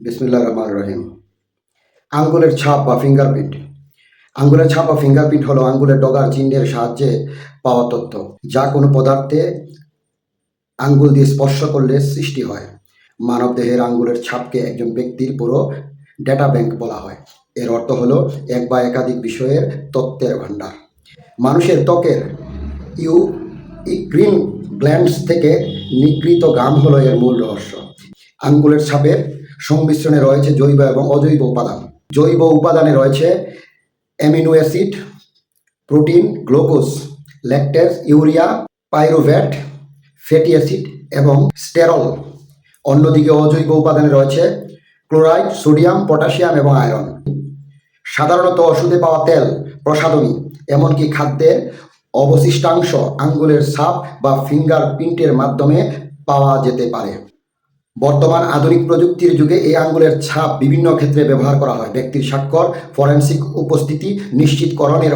বিসমিল্লাহির রহমানির রহিম। আঙ্গুলের ছাপ বা ফিঙ্গারপ্রিন্ট। আঙ্গুলের ছাপ বা ফিঙ্গারপ্রিন্ট হলো আঙ্গুলের ডগার চিহ্নের সাহায্যে পাওয়া তথ্য, যা কোনো পদার্থে আঙ্গুল দিয়ে স্পর্শ করলে সৃষ্টি হয়। মানবদেহের আঙ্গুলের ছাপকে একজন ব্যক্তির পুরো ডেটা ব্যাংক বলা হয়। এর অর্থ হলো এক বা একাধিক বিষয়ের তথ্যের ভাণ্ডার। মানুষের ত্বকের ইউগ্রিন গ্ল্যান্ডস থেকে নিঃসৃত ঘাম হলো এর মূল রহস্য। আঙ্গুলের ছাপের সংমিশ্রণে রয়েছে জৈব এবং অজৈব উপাদান। জৈব উপাদানে রয়েছে amino acid, protein, glucose, lactase, urea, pyruvate, fatty acid এবং স্টেরল। অন্যদিকে অজৈব উপাদানে রয়েছে ক্লোরাইড, সোডিয়াম, পটাশিয়াম এবং আয়রন। সাধারণত ওষুধে পাওয়া তেল, প্রসাধনী, এমনকি খাদ্যের অবশিষ্টাংশ আঙ্গুলের ছাপ বা ফিঙ্গারপ্রিন্টের মাধ্যমে পাওয়া যেতে পারে। বর্তমান আধুনিক প্রযুক্তির যুগে এই আঙ্গুলের ছাপ বিভিন্ন ক্ষেত্রে ব্যবহার করা হয়। ব্যক্তির স্বাক্ষর, ফরেনসিক উপস্থিতি নিশ্চিতকরণের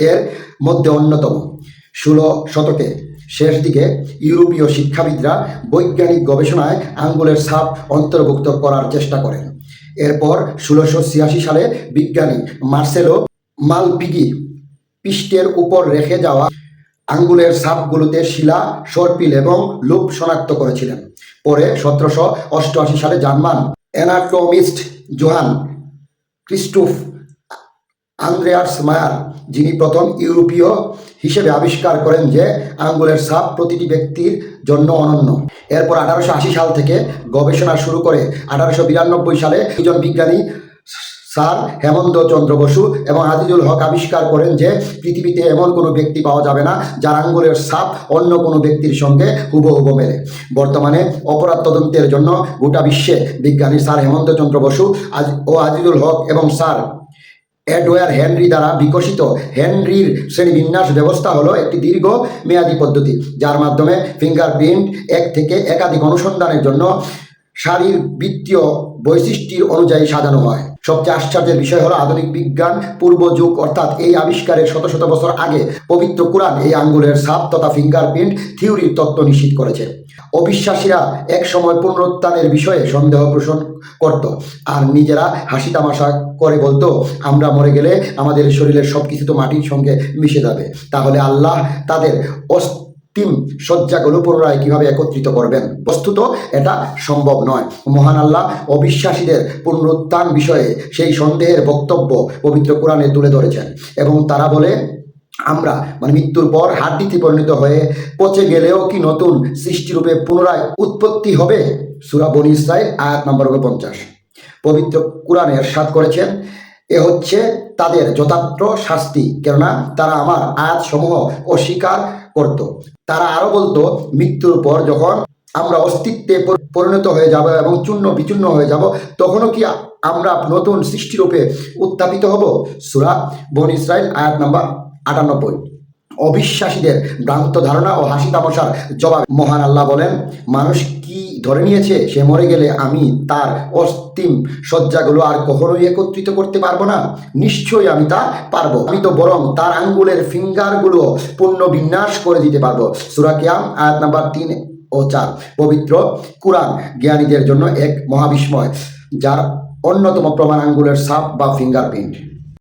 এর মধ্যে অন্যতম। 16 শতকে শেষ দিকে ইউরোপীয় শিক্ষাবিদরা বৈজ্ঞানিক গবেষণায় আঙ্গুলের ছাপ অন্তর্ভুক্ত করার চেষ্টা করেন। এরপর 1686 সালে বিজ্ঞানী মার্সেলো মালপিগি পৃষ্ঠের উপর রেখে যাওয়া আঙ্গুলের ছাপগুলোতে শিলা, সর্পিল এবং লুপ শনাক্ত করেছিলেন। পরে 1788 সালে জার্মান অ্যানাটমিস্ট জোহান ক্রিস্টোফ আন্দ্রেয়াস মায়ার, যিনি প্রথম ইউরোপীয় হিসেবে আবিষ্কার করেন যে আঙ্গুলের ছাপ প্রতিটি ব্যক্তির জন্য অনন্য। এরপর 1880 সাল থেকে গবেষণা শুরু করে 1892 সালে দুজন বিজ্ঞানী স্যার হেমন্ত চন্দ্র বসু এবং আজিজুল হক আবিষ্কার করেন যে পৃথিবীতে এমন কোনো ব্যক্তি পাওয়া যাবে না যার আঙ্গুলের ছাপ অন্য কোনো ব্যক্তির সঙ্গে হুবহু মেলে। বর্তমানে অপরাধ তদন্তের জন্য গোটা বিশ্বে বিজ্ঞানী স্যার হেমন্ত চন্দ্র বসু ও আজিজুল হক এবং স্যার এডওয়ার্ড হেনরি দ্বারা বিকশিত হেনরির শ্রেণীবিন্যাস ব্যবস্থা হলো একটি দীর্ঘ মেয়াদী পদ্ধতি, যার মাধ্যমে ফিঙ্গারপ্রিন্ট এক থেকে একাধিক অনুসন্ধানের জন্য শারীরবৃত্তীয় বৈশিষ্ট্যের অনুযায়ী সাজানো হয়। সবচেয়ে আশ্চর্যের বিষয় হলো আধুনিক বিজ্ঞান পূর্ব যুগ অর্থাৎ এই আবিষ্কারের শত শত বছর আগে পবিত্র কুরআন এই আঙ্গুলের ছাপ তথা ফিঙ্গারপ্রিন্ট থিওরির তত্ত্ব নিশ্চিত করেছে। অবিশ্বাসীরা এক সময় পুনরুত্থানের বিষয়ে সন্দেহ পোষণ করত আর নিজেরা হাসি তামাশা করে বলতো, আমরা মরে গেলে আমাদের শরীরের সব কিছু তো মাটির সঙ্গে মিশে যাবে, তাহলে আল্লাহ তাদের অন্তিম সজ্জাগুলো পুনরায় কিভাবে একত্রিত করবেন? বস্তুত এটা সম্ভব নয়। মহান আল্লাহ অবিশ্বাসীদের পুনরুত্থান বিষয়ে সেই সন্দেহের বক্তব্য পবিত্র কোরআনে তুলে ধরেছেন এবং তারা বলে, আমরা মৃত্যুর পর হাড্ডিতে পরিণত হয়ে পচে গেলেও কি নতুন সৃষ্টিরূপে পুনরায় উৎপত্তি হবে? সূরা বনী ইসরাঈল আয়াত নম্বর 49। পবিত্র কোরআনে ইরশাদ করেছেন, এ হচ্ছে তাদের যথার্থ শাস্তি, কেননা তারা আমার আয়াতসমূহ অস্বীকার করত। তারা আরো বলতো, মৃত্যুর পর যখন আমরা অস্তিত্বে পরিণত হয়ে যাব এবং চূর্ণ বিচূর্ণ হয়ে যাব, তখনও কি আমরা নতুন সৃষ্টিরূপে উত্থাপিত হব? সূরা বনী ইসরাঈল আয়াত নম্বর 98। অবিশ্বাসীদের ভ্রান্ত ধারণা ও হাসি তামাশার জবাবে মহান আল্লাহ বলেন, মানুষ কি ধরে নিয়েছে সে মরে গেলে আমি তার অন্তিম সজ্জাগুলো আর কখনোই একত্রিত করতে পারবো না? নিশ্চয়ই আমি তা পারবো। আমি তো বরং তার আঙ্গুলের ফিঙ্গারগুলো পুনর্বিন্যাস করে দিতে পারবো। সূরা কিয়াম আয়াত নাম্বার 3 ও 4। পবিত্র কুরআন জ্ঞানীদের জন্য এক মহাবিস্ময়, যার অন্যতম প্রমাণ আঙ্গুলের ছাপ বা ফিঙ্গারপ্রিন্ট।